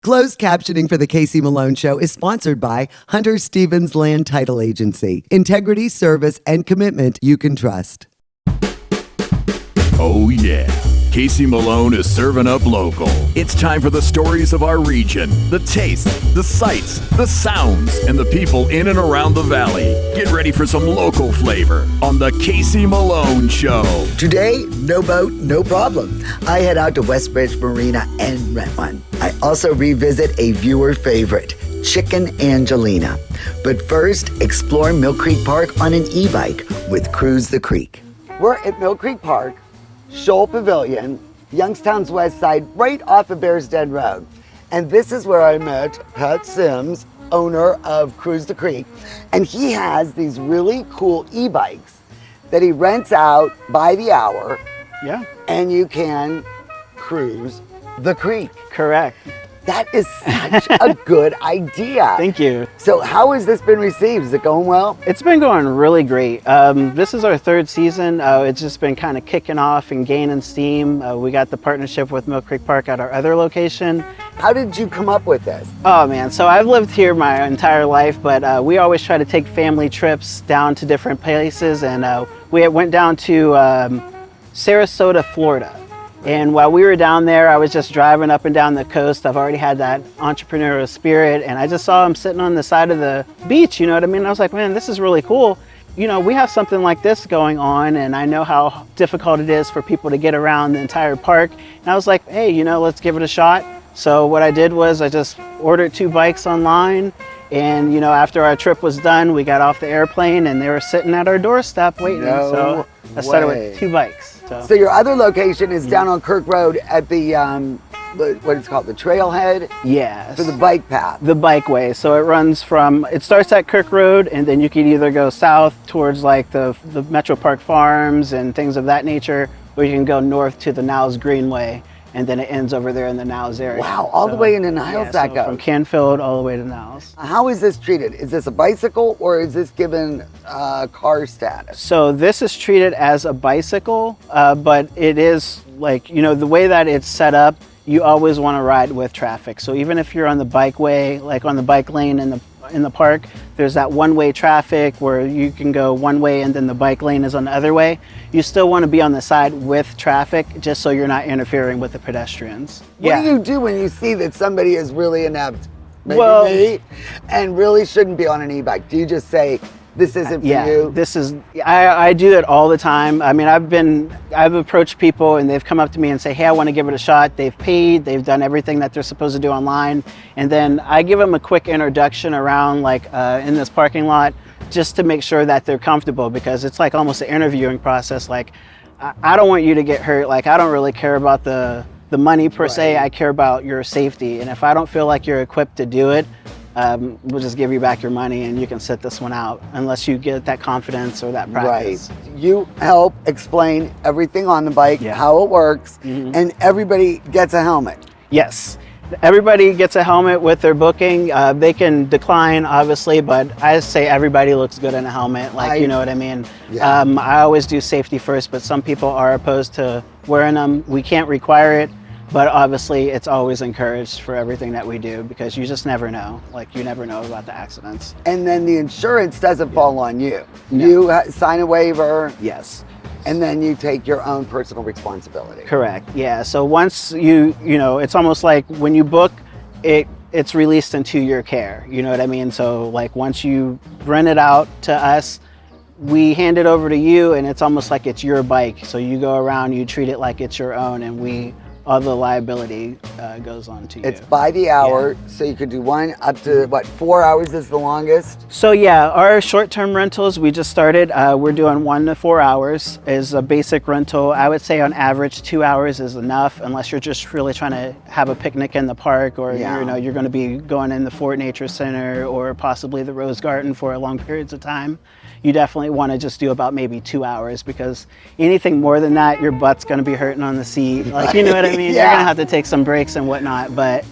Closed captioning for the Casey Malone Show is sponsored by Hunter Stevens Land Title Agency. Integrity, service, and commitment you can trust. Oh yeah, Casey Malone is serving up local. It's time for the stories of our region, the tastes, the sights, the sounds, and the people in and around the valley. Get ready for some local flavor on the Casey Malone Show. Today, no boat, no problem. I head out to Westbridge Marina and rent one. I also revisit a viewer favorite, Chicken Angelina. But first, explore Mill Creek Park on an e-bike with Cruise the Creek. We're at Mill Creek Park, Shoal Pavilion, Youngstown's west side, right off of Bears Den Road. And this is where I met Pat Sims, owner of Cruise the Creek. And he has these really cool e-bikes that he rents out by the hour. Yeah. And you can cruise the creek. Correct. That is such a good idea. Thank you. So how has this been received? Is it going well? It's been going really great. This is our third season. It's just been kind of kicking off and gaining steam. We got the partnership with Mill Creek Park at our other location. How did you come up with this? Oh man, so I've lived here my entire life, but we always try to take family trips down to different places, and we went down to Sarasota, Florida. And while we were down there, I was just driving up and down the coast. I've already had that entrepreneurial spirit, and I just saw him sitting on the side of the beach, you know what I mean? I was like, man, this is really cool. You know, we have something like this going on, and I know how difficult it is for people to get around the entire park. And I was like, hey, you know, let's give it a shot. So what I did was I just ordered 2 bikes online, and you know, after our trip was done, we got off the airplane and they were sitting at our doorstep waiting. So I started with 2 bikes. So your other location is down on Kirk Road at the, what it's called, the trailhead? Yes. For the bike path. The bikeway. So it runs from, it starts at Kirk Road, and then you could either go south towards like the Metro Park Farms and things of that nature, or you can go north to the Niles Greenway, and then it ends over there in the Niles area. Wow, all the way into Niles that goes. From Canfield all the way to Niles. How is this treated? Is this a bicycle, or is this given car status? So this is treated as a bicycle, but it is like, you know, the way that it's set up, you always want to ride with traffic. So even if you're on the bikeway, like on the bike lane in the park, there's that one-way traffic where you can go one way and then the bike lane is on the other way. You still want to be on the side with traffic just so you're not interfering with the pedestrians. What do you do when you see that somebody is really inept, maybe me, and really shouldn't be on an e-bike? Do you just say, this isn't for you? This is, I do it all the time. I mean, I've approached people and they've come up to me and say, hey, I want to give it a shot. They've paid, they've done everything that they're supposed to do online. And then I give them a quick introduction around like in this parking lot, just to make sure that they're comfortable, because it's like almost an interviewing process. Like, I don't want you to get hurt. Like, I don't really care about the money per se. I care about your safety. And if I don't feel like you're equipped to do it, we'll just give you back your money and you can sit this one out unless you get that confidence or that practice. Right. You help explain everything on the bike, how it works, and everybody gets a helmet. Yes. Everybody gets a helmet with their booking. They can decline, obviously, but I say everybody looks good in a helmet. Like, you know what I mean? Yeah. I always do safety first, but some people are opposed to wearing them. We can't require it, but obviously it's always encouraged for everything that we do, because you just never know. Like, you never know about the accidents. And then the insurance doesn't fall on you. No. You sign a waiver. Yes. And then you take your own personal responsibility. Correct. Yeah. So once you know, it's almost like when you book, it's released into your care. You know what I mean? So like once you rent it out to us, we hand it over to you, and it's almost like it's your bike. So you go around, you treat it like it's your own, and all the liability goes on to you. It's by the hour, so you could do one up to, what, 4 hours is the longest? So yeah, our short-term rentals, we just started. We're doing 1 to 4 hours is a basic rental. I would say on average 2 hours is enough, unless you're just really trying to have a picnic in the park, or you know, you're going to be going in the Fort Nature Center or possibly the Rose Garden for long periods of time. You definitely want to just do about maybe 2 hours, because anything more than that, your butt's going to be hurting on the seat. Like, you know what I mean? You're going to have to take some breaks and whatnot. But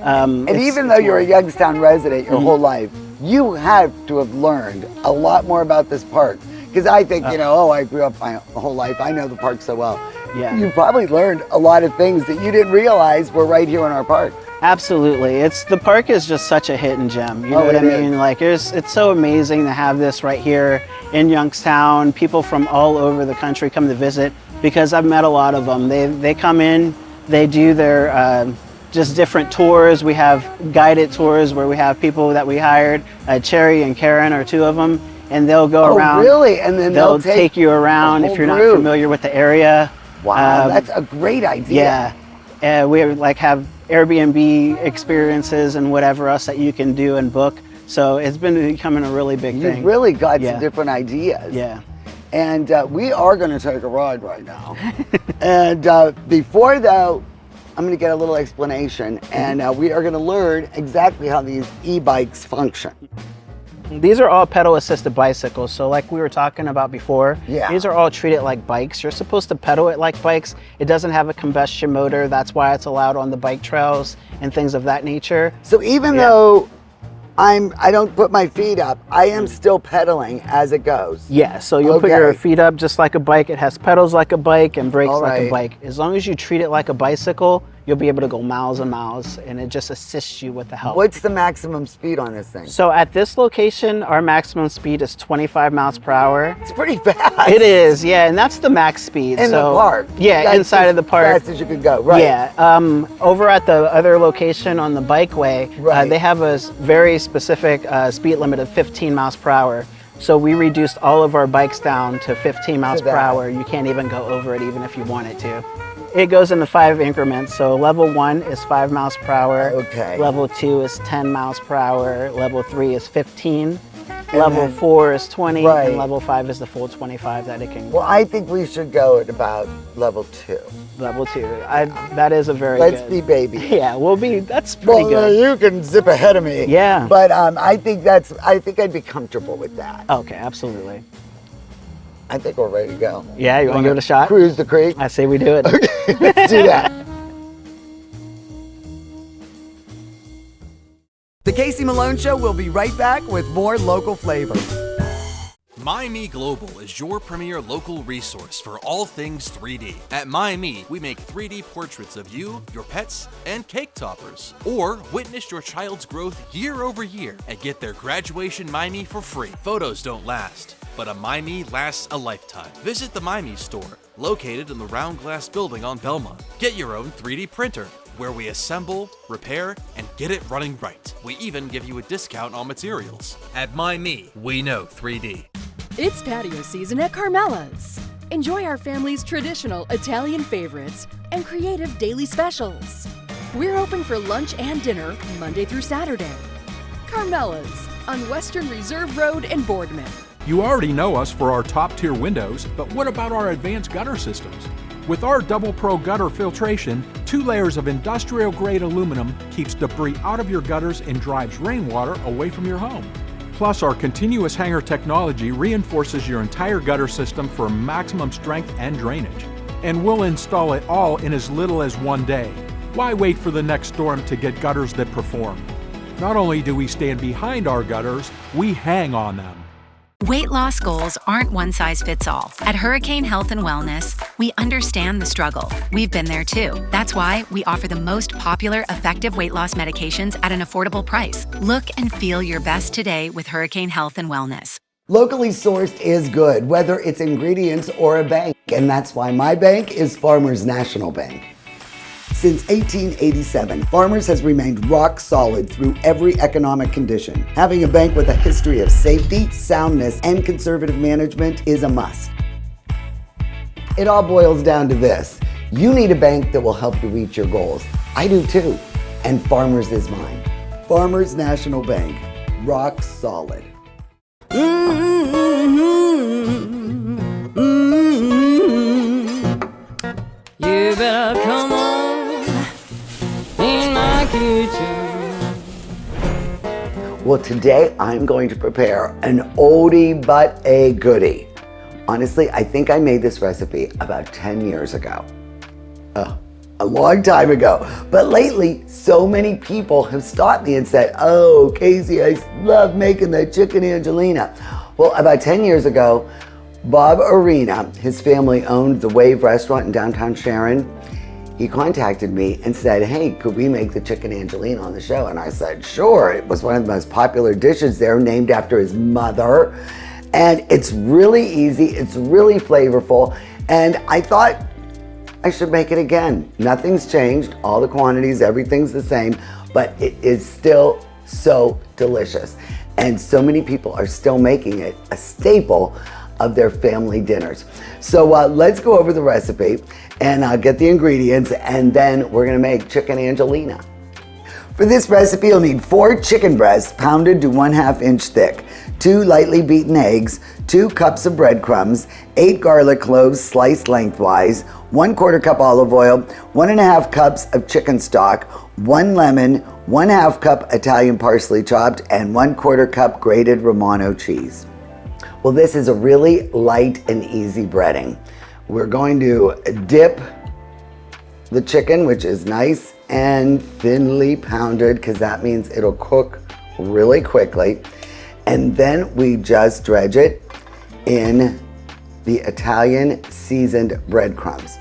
and even though you're a Youngstown resident your whole life, you have to have learned a lot more about this park. Because I think, you know, I grew up my whole life, I know the park so well. Yeah. You probably learned a lot of things that you didn't realize were right here in our park. Absolutely. The park is just such a hidden gem. You know what I mean? Like it's so amazing to have this right here in Youngstown. People from all over the country come to visit because I've met a lot of them. They come in, they do their just different tours. We have guided tours where we have people that we hired. Cherry and Karen are two of them, and they'll go around. Oh, really? And then they'll take you around if you're not familiar with the area. Wow, that's a great idea. Yeah, we have Airbnb experiences and whatever else that you can do and book. So it's been becoming a really big thing. You've really got some different ideas. Yeah. And we are going to take a ride right now. And before though, I'm going to get a little explanation, and we are going to learn exactly how these e-bikes function. These are all pedal-assisted bicycles. So like we were talking about before, these are all treated like bikes. You're supposed to pedal it like bikes. It doesn't have a combustion motor. That's why it's allowed on the bike trails and things of that nature. So even though I don't put my feet up, I am still pedaling as it goes. Yeah, so you'll put your feet up just like a bike. It has pedals like a bike and brakes like a bike. As long as you treat it like a bicycle, you'll be able to go miles and miles, and it just assists you with the help. What's the maximum speed on this thing? So at this location, our maximum speed is 25 miles per hour. It's pretty fast. It is, yeah, and that's the max speed. In the park. Yeah, that's inside of the park. Fast as you could go, right? Yeah, over at the other location on the bikeway, they have a very specific speed limit of 15 miles per hour. So we reduced all of our bikes down to 15 miles per hour. You can't even go over it even if you wanted to. It goes into 5 increments. So level 1 is 5 miles per hour. Okay. Level 2 is 10 miles per hour. Level 3 is 15. Level 4 is 20. And level 5 is the full 25 that it can go. Well, I think we should go at about level 2. Level 2. That is a very Let's good. be baby. Yeah, that's pretty good. You can zip ahead of me. Yeah. But I think I'd be comfortable with that. Okay, absolutely. I think we're ready to go. Yeah, you want to give it a shot? Cruise the creek? I say we do it. Okay, let's do that. The Casey Malone Show will be right back with more local flavor. MyMe Global is your premier local resource for all things 3D. At MyMe, we make 3D portraits of you, your pets, and cake toppers. Or witness your child's growth year over year and get their graduation MyMe for free. Photos don't last, but a MyMe lasts a lifetime. Visit the MyMe store, located in the Round Glass building on Belmont. Get your own 3D printer, where we assemble, repair, and get it running right. We even give you a discount on materials. At MyMe, we know 3D. It's patio season at Carmela's. Enjoy our family's traditional Italian favorites and creative daily specials. We're open for lunch and dinner Monday through Saturday. Carmela's on Western Reserve Road in Boardman. You already know us for our top-tier windows, but what about our advanced gutter systems? With our Double Pro gutter filtration, 2 layers of industrial-grade aluminum keeps debris out of your gutters and drives rainwater away from your home. Plus, our continuous hanger technology reinforces your entire gutter system for maximum strength and drainage. And we'll install it all in as little as 1 day. Why wait for the next storm to get gutters that perform? Not only do we stand behind our gutters, we hang on them. Weight loss goals aren't one size fits all. At Hurricane Health and Wellness, we understand the struggle. We've been there too. That's why we offer the most popular, effective weight loss medications at an affordable price. Look and feel your best today with Hurricane Health and Wellness. Locally sourced is good, whether it's ingredients or a bank. And that's why my bank is Farmers National Bank. Since 1887, Farmers has remained rock solid through every economic condition. Having a bank with a history of safety, soundness, and conservative management is a must. It all boils down to this. You need a bank that will help you reach your goals. I do too, and Farmers is mine. Farmers National Bank, rock solid. You better come on in my kitchen. Well, today I'm going to prepare an oldie but a goodie. Honestly, I think I made this recipe about 10 years ago. A long time ago. But lately, so many people have stopped me and said, "Oh, Casey, I love making that chicken Angelina." Well, about 10 years ago, Bob Arena, his family owned the Wave restaurant in downtown Sharon. he contacted me and said, hey, could we make the chicken Angelina on the show? And I said, sure. It was one of the most popular dishes there, named after his mother. And it's really easy, it's really flavorful. And I thought I should make it again. Nothing's changed, all the quantities, everything's the same, but it is still so delicious. And so many people are still making it a staple of their family dinners. So let's go over the recipe and get the ingredients, and then we're gonna make chicken Angelina. For this recipe, you'll need 4 chicken breasts pounded to 1/2 inch thick, 2 lightly beaten eggs, 2 cups of breadcrumbs, 8 garlic cloves sliced lengthwise, 1/4 cup olive oil, 1.5 cups of chicken stock, 1 lemon, 1/2 cup Italian parsley chopped, and 1/4 cup grated Romano cheese. Well, this is a really light and easy breading. We're going to dip the chicken, which is nice and thinly pounded, because that means it'll cook really quickly. And then we just dredge it in the Italian seasoned breadcrumbs.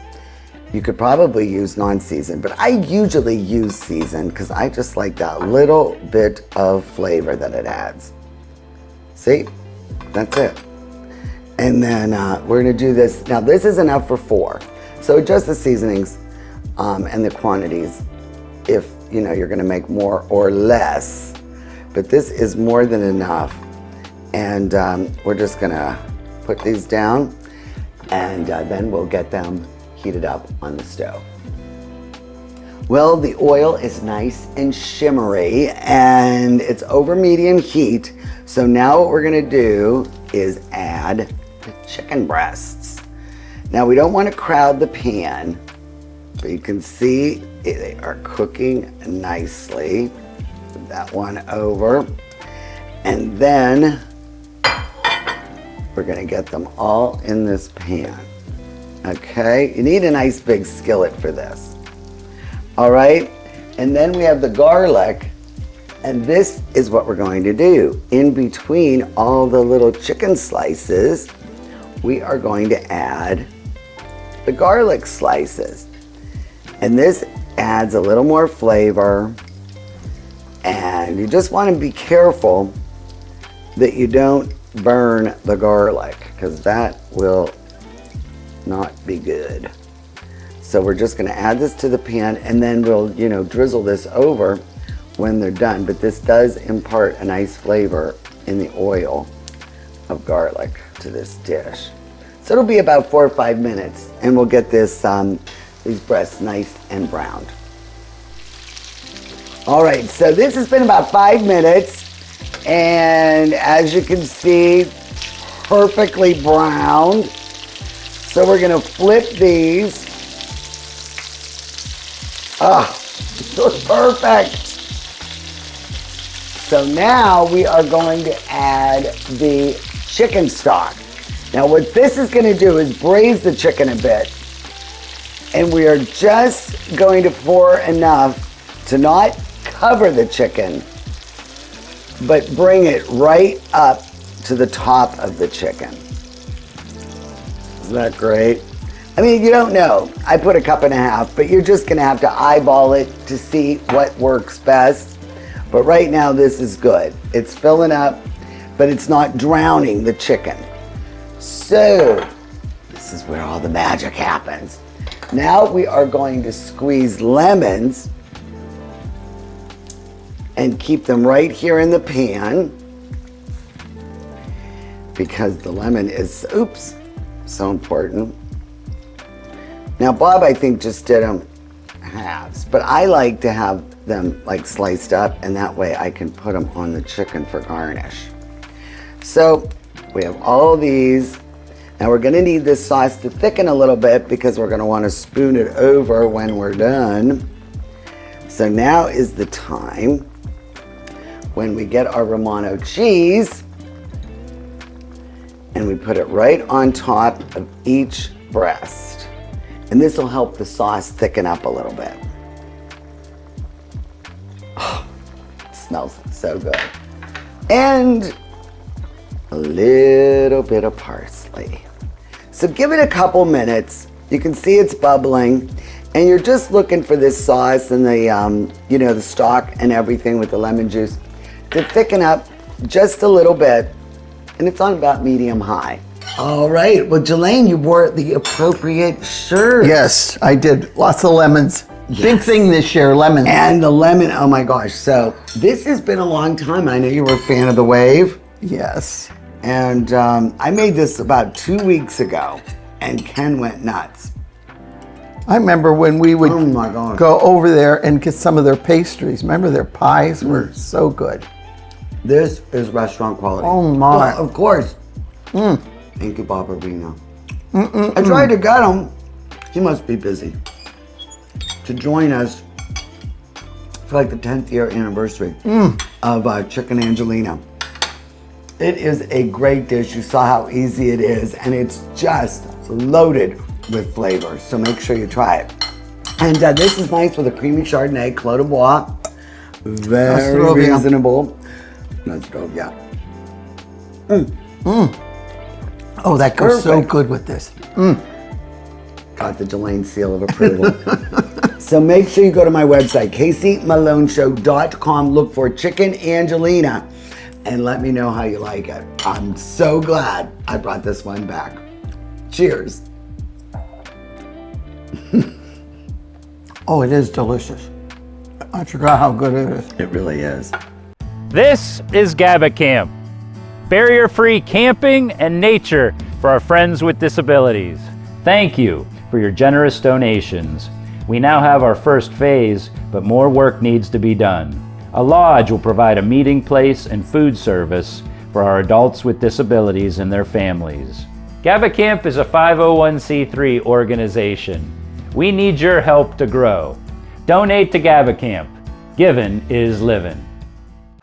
You could probably use non-seasoned, but I usually use seasoned because I just like that little bit of flavor that it adds. See? That's it. And then we're gonna do this. Now this is enough for 4. So adjust the seasonings and the quantities if you're gonna make more or less. But this is more than enough. And we're just gonna put these down, and then we'll get them heated up on the stove. Well, the oil is nice and shimmery and it's over medium heat. So now what we're gonna do is add the chicken breasts. Now we don't want to crowd the pan, but you can see they are cooking nicely. Put that one over. And then we're gonna get them all in this pan. Okay, you need a nice big skillet for this. All right, and then we have the garlic, and this is what we're going to do. In between all the little chicken slices, we are going to add the garlic slices. And this adds a little more flavor, and you just want to be careful that you don't burn the garlic, because that will not be good. So we're just going to add this to the pan, and then we'll drizzle this over when they're done. But this does impart a nice flavor in the oil of garlic to this dish. So it'll be about 4 or 5 minutes, and we'll get this these breasts nice and browned. All right, so this has been about 5 minutes, and as you can see, perfectly browned. So we're gonna flip these. So perfect. So now we are going to add the chicken stock. Now what this is gonna do is braise the chicken a bit. And we are just going to pour enough to not cover the chicken, but bring it right up to the top of the chicken. Isn't that great? I mean, you don't know. I put 1.5 cups, but you're just gonna have to eyeball it to see what works best. But right now, this is good. It's filling up, but it's not drowning the chicken. So, this is where all the magic happens. Now we are going to squeeze lemons and keep them right here in the pan, because the lemon is, so important. Now Bob, I think, just did them halves, but I like to have them like sliced up, and that way I can put them on the chicken for garnish. So we have all these. Now we're gonna need this sauce to thicken a little bit, because we're gonna wanna spoon it over when we're done. So now is the time when we get our Romano cheese, and we put it right on top of each breast. And this will help the sauce thicken up a little bit. Oh, it smells so good. And a little bit of parsley. So give it a couple minutes. You can see it's bubbling. and you're just looking for this sauce and the, the stock and everything with the lemon juice to thicken up just a little bit, and it's on about medium high. All right, well, Jelaine, you wore the appropriate shirt. Yes, I did. Lots of lemons. Yes. Big thing this year, lemons. And the lemon, oh my gosh. So this has been a long time. I know you were a fan of the Wave. Yes. And I made this about 2 weeks ago, and Ken went nuts. I remember when we would Oh my gosh. go over there and get some of their pastries. Remember their pies were so good. This is restaurant quality. Oh my. Well, of course. Thank you, Bob Urbino. I tried to get him. He must be busy. To join us for like the 10th year anniversary of Chicken Angelina. It is a great dish. You saw how easy it is, and it's just loaded with flavor. So make sure you try it. And this is nice with a creamy Chardonnay, Clos de Bois. Very Nostrovia. reasonable. Nostrovia. Oh, that goes so Perfect. good with this. Got the Jelaine seal of approval. So make sure you go to my website, CaseyMaloneShow.com. Look for Chicken Angelina and let me know how you like it. I'm so glad I brought this one back. Cheers. Oh, it is delicious. I forgot how good it is. It really is. This is GABA Camp, barrier-free camping and nature for our friends with disabilities. Thank you for your generous donations. We now have our first phase, but more work needs to be done. A lodge will provide a meeting place and food service for our adults with disabilities and their families. GABA Camp is a 501c3 organization. We need your help to grow. Donate to GABA Camp. Giving is living.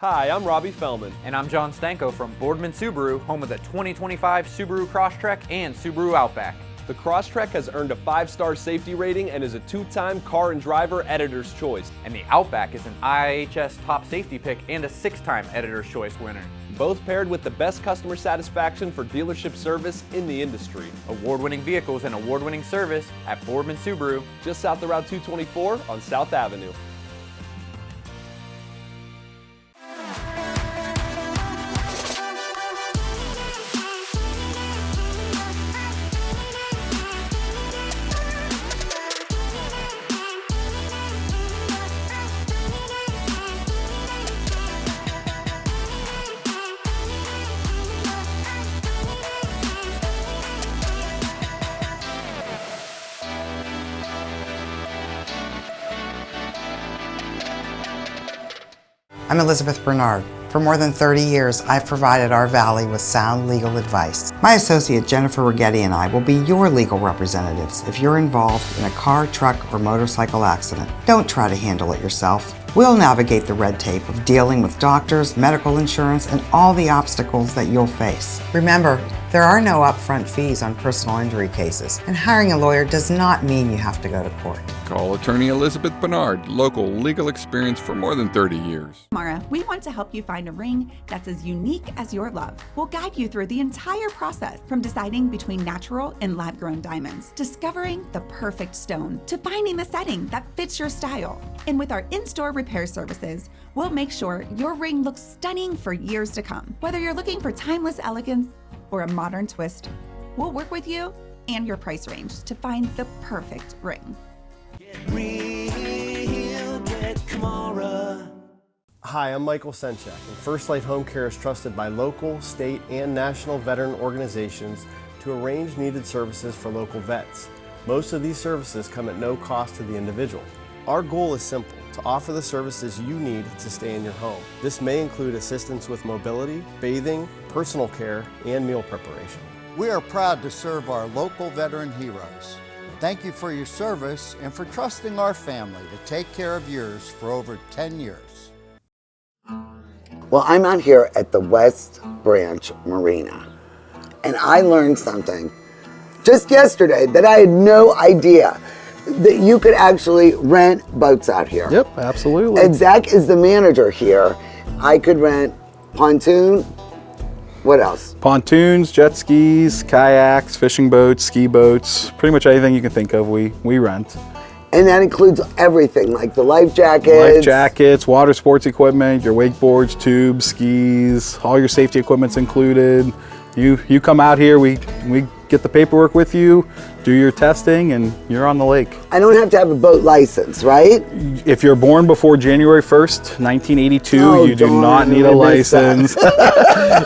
Hi, I'm Robbie Fellman. And I'm John Stanko from Boardman Subaru, home of the 2025 Subaru Crosstrek and Subaru Outback. The Crosstrek has earned a 5-star safety rating and is a 2-time Car and Driver Editor's Choice. And the Outback is an IHS Top Safety Pick and a 6-time Editor's Choice winner. Both paired with the best customer satisfaction for dealership service in the industry. Award-winning vehicles and award-winning service at Boardman Subaru, just south of Route 224 on South Avenue. I'm Elizabeth Bernard. For more than 30 years, I've provided our Valley with sound legal advice. My associate Jennifer Rigetti and I will be your legal representatives if you're involved in a car, truck, or motorcycle accident. Don't try to handle it yourself. We'll navigate the red tape of dealing with doctors, medical insurance, and all the obstacles that you'll face. Remember, there are no upfront fees on personal injury cases, and hiring a lawyer does not mean you have to go to court. Call attorney Elizabeth Bernard, local legal experience for more than 30 years. Mara, we want to help you find a ring that's as unique as your love. We'll guide you through the entire process, from deciding between natural and lab-grown diamonds, discovering the perfect stone, to finding the setting that fits your style. And with our in-store repair services, we'll make sure your ring looks stunning for years to come. Whether you're looking for timeless elegance or a modern twist, we'll work with you and your price range to find the perfect ring. Hi, I'm Michael Senchak, and First Light Home Care is trusted by local, state, and national veteran organizations to arrange needed services for local vets. Most of these services come at no cost to the individual. Our goal is simple: to offer the services you need to stay in your home. This may include assistance with mobility, bathing, personal care, and meal preparation. We are proud to serve our local veteran heroes. Thank you for your service and for trusting our family to take care of yours for over 10 years. Well, I'm out here at the West Branch Marina, and I learned something just yesterday that I had no idea, that you could actually rent boats out here. Yep, absolutely. And Zach is the manager here. I could rent pontoon. What else? Pontoons, jet skis, kayaks, fishing boats, ski boats, pretty much anything you can think of, we rent. And that includes everything, like the life jackets. Life jackets, water sports equipment, your wakeboards, tubes, skis, all your safety equipment's included. You come out here, we get the paperwork with you, do your testing, and you're on the lake. I don't have to have a boat license, right? If you're born before January 1st, 1982, you do not need a license.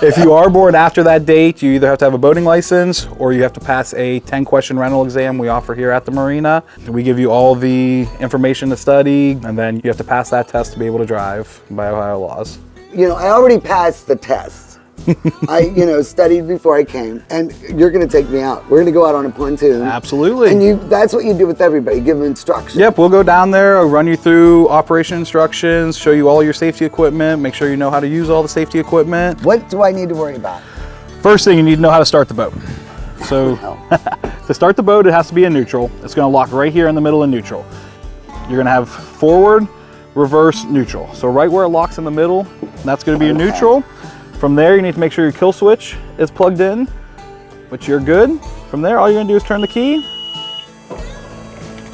If you are born after that date, you either have to have a boating license or you have to pass a 10-question rental exam we offer here at the marina. We give you all the information to study, and then you have to pass that test to be able to drive by Ohio laws. You know, I already passed the test. I, studied before I came, and you're going to take me out. We're going to go out on a pontoon. Absolutely. And that's what you do with everybody, give them instructions. Yep, we'll go down there, I'll run you through operation instructions, show you all your safety equipment, make sure you know how to use all the safety equipment. What do I need to worry about? First thing, you need to know how to start the boat. So, to start the boat, it has to be in neutral. It's going to lock right here in the middle in neutral. You're going to have forward, reverse, neutral. So right where it locks in the middle, that's going to be your neutral. From there, you need to make sure your kill switch is plugged in, which you're good. From there, all you're gonna do is turn the key,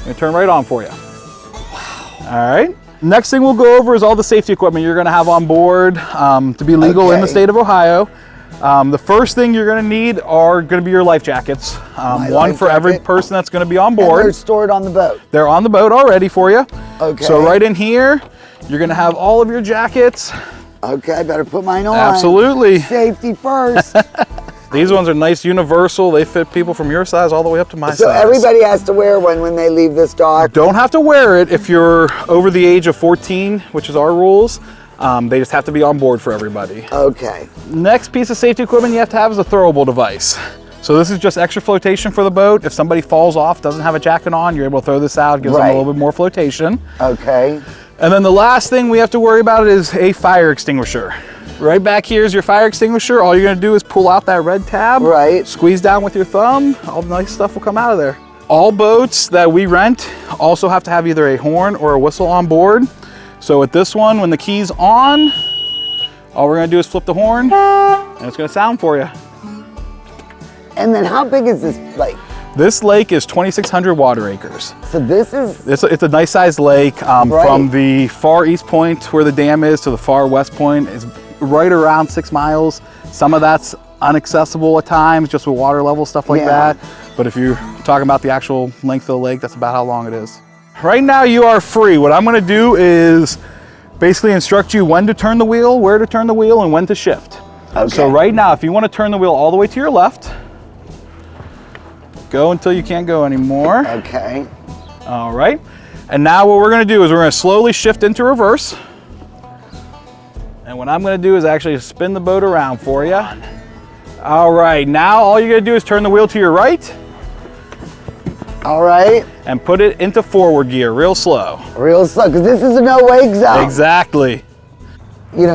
and turn right on for you. Wow. All right. Next thing we'll go over is all the safety equipment you're gonna have on board to be legal in the state of Ohio. The first thing you're gonna need are gonna be your life jackets. One for every person that's gonna be on board. And they're stored on the boat? They're on the boat already for you. Okay. So right in here, you're gonna have all of your jackets. Okay, I better put mine on. Absolutely. Safety first. These ones are nice, universal. They fit people from your size all the way up to my size. So everybody has to wear one when they leave this dock? Don't have to wear it if you're over the age of 14, which is our rules. They just have to be on board for everybody. Okay. Next piece of safety equipment you have to have is a throwable device. So this is just extra flotation for the boat. If somebody falls off, doesn't have a jacket on, you're able to throw this out, gives them a little bit more flotation. Okay. And then the last thing we have to worry about is a fire extinguisher. Right back here is your fire extinguisher. All you're gonna do is pull out that red tab, squeeze down with your thumb, all the nice stuff will come out of there. All boats that we rent also have to have either a horn or a whistle on board. So with this one, when the key's on, all we're gonna do is flip the horn and it's gonna sound for you. And then how big is this lake? This lake is 2,600 water acres. So this is... It's a nice sized lake. From the far east point where the dam is to the far west point is right around 6 miles. Some of that's inaccessible at times, just with water level, stuff like that. But if you're talking about the actual length of the lake, that's about how long it is. Right now you are free. What I'm gonna do is basically instruct you when to turn the wheel, where to turn the wheel, and when to shift. Okay. So right now, if you wanna turn the wheel all the way to your left, go until you can't go anymore. Okay. All right. And now what we're gonna do is we're gonna slowly shift into reverse. And what I'm gonna do is actually spin the boat around for you. All right, now all you're gonna do is turn the wheel to your right. All right. And put it into forward gear, real slow. Real slow, because this is a no-wake zone. Exactly.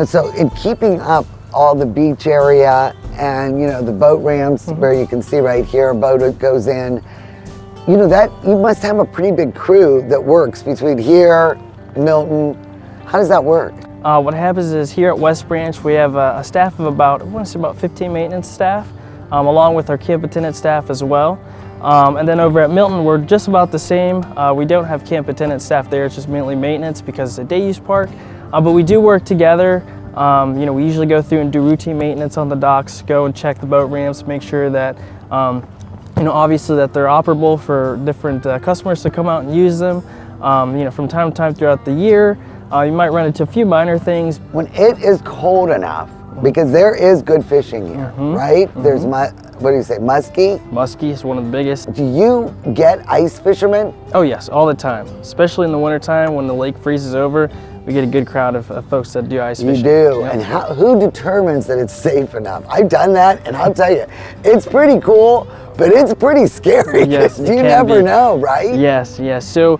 So in keeping up all the beach area and the boat ramps where you can see right here a boat goes in, that you must have a pretty big crew that works between here, Milton. How does that work? What happens is here at West Branch we have a staff of about 15 maintenance staff, along with our camp attendant staff as well. And then over at Milton we're just about the same. We don't have camp attendant staff there, it's just mainly maintenance because it's a day use park. But we do work together. We usually go through and do routine maintenance on the docks, go and check the boat ramps, make sure that, obviously that they're operable for different customers to come out and use them. From time to time throughout the year, you might run into a few minor things. When it is cold enough, because there is good fishing here, right? There's, what do you say, muskie? Muskie is one of the biggest. Do you get ice fishermen? Oh yes, all the time, especially in the wintertime when the lake freezes over. We get a good crowd of folks that do ice fishing. You do, and who determines that it's safe enough? I've done that, and I'll tell you, it's pretty cool, but it's pretty scary. Yes, you never know, right? Yes. So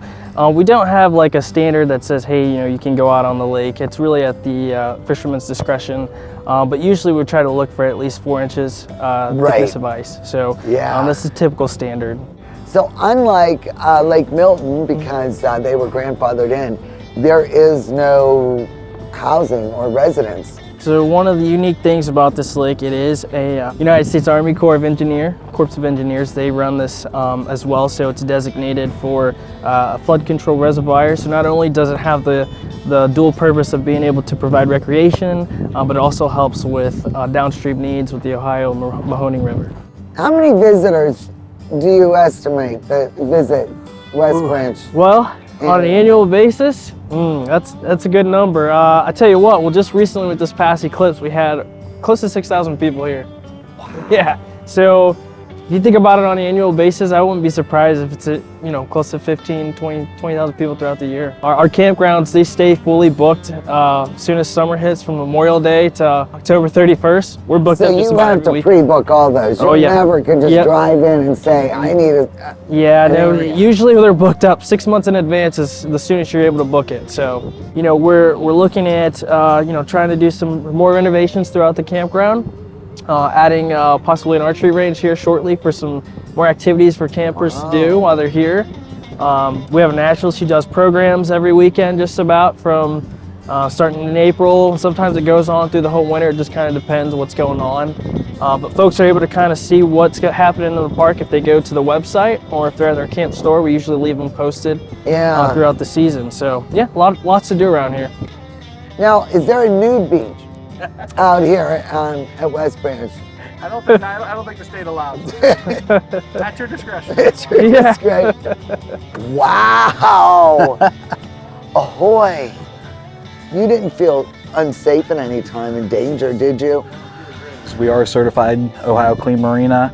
we don't have like a standard that says, hey, you can go out on the lake. It's really at the fisherman's discretion. But usually we try to look for at least 4 inches thickness of ice. So this is typical standard. So unlike Lake Milton, because they were grandfathered in, there is no housing or residence So one of the unique things about this lake, it is a United States Army Corps of Engineers. They run this as well, so it's designated for a flood control reservoir. So not only does it have the dual purpose of being able to provide recreation, but it also helps with downstream needs with the Ohio Mahoning River. How many visitors do you estimate that visit West Branch? Well, on an annual basis, that's a good number. I tell you what, well, just recently with this past eclipse, we had close to 6,000 people here. Wow. Yeah, so if you think about it on an annual basis, I wouldn't be surprised if it's close to 20,000 people throughout the year. Our campgrounds, they stay fully booked as soon as summer hits, from Memorial Day to October 31st. We're booked up just about every week. So you have to pre-book all those. You never can just drive in and say, I need a... Yeah, no, usually they're booked up 6 months in advance is the soonest you're able to book it. So, we're looking at, trying to do some more renovations throughout the campground. Adding possibly an archery range here shortly for some more activities for campers to do while they're here. We have a naturalist who does programs every weekend just about from starting in April. Sometimes it goes on through the whole winter. It just kind of depends what's going on. But folks are able to kind of see what's happening in the park if they go to the website, or if they're at their camp store. We usually leave them posted throughout the season. So yeah, lots to do around here. Now, is there a nude beach out here at West Branch? I don't think the state allows. At your discretion. It's your discretion. Wow! Ahoy! You didn't feel unsafe at any time, in danger, did you? We are a certified Ohio Clean Marina.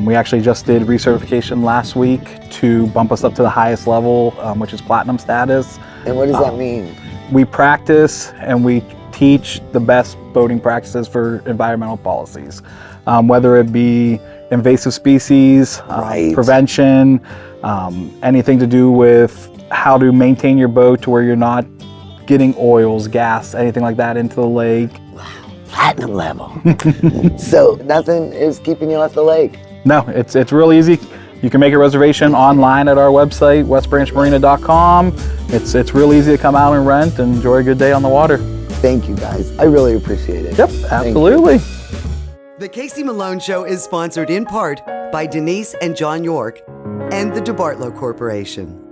We actually just did recertification last week to bump us up to the highest level, which is platinum status. And what does that mean? We practice and we teach the best boating practices for environmental policies, whether it be invasive species, prevention, anything to do with how to maintain your boat to where you're not getting oils, gas, anything like that into the lake. Platinum level. So nothing is keeping you off the lake? No, it's real easy. You can make a reservation online at our website, westbranchmarina.com. It's real easy to come out and rent and enjoy a good day on the water. Thank you, guys. I really appreciate it. Yep, absolutely. The Casey Malone Show is sponsored in part by Denise and John York and the DeBartolo Corporation.